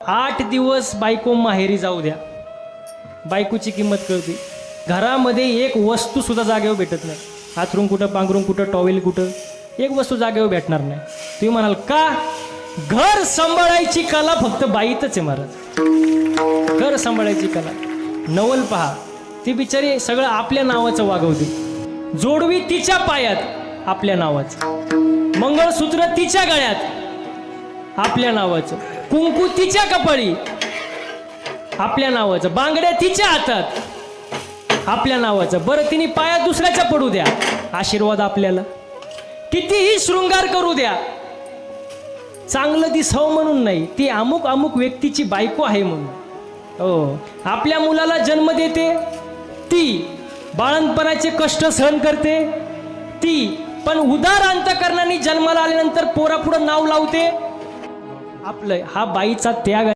8 दिवस बायको माहेरी जाऊ द्या, बायकोची किंमत कळते. घरामध्ये एक वस्तू सुद्धा जागेवर भेटत नाही. हातरून कुठं, पांघरून कुठं, टॉवेल कुठं, एक वस्तू जागेवर भेटणार नाही. तुम्ही म्हणाल का? घर सांभाळायची कला फक्त बाईतच आहे महाराज. घर सांभाळायची कला. नवल पहा, ती बिचारी सगळं आपल्या नावाचं वागवते. जोडवी तिच्या पायात आपल्या नावाचं, मंगळसूत्र तिच्या गळ्यात आपल्या नावाचं, कुंकू तिच्या कपाळी आपल्या नावाचं, बांगड्या तिच्या हातात आपल्या नावाचं. बरं, तिने पायात दुसऱ्याच्या पडू द्या, आशीर्वाद आपल्याला. कितीही शृंगार करू द्या, चांगलं दिसावं म्हणून नाही, ती अमुक अमुक व्यक्तीची बायको आहे म्हणून. हो, आपल्या मुलाला जन्म देते ती, बाळणपणाचे कष्ट सहन करते ती, पण उदार अंतकरणाने जन्माला आल्यानंतर पोरापुढं नाव लावते आपलं. हा बाईचा त्याग आहे.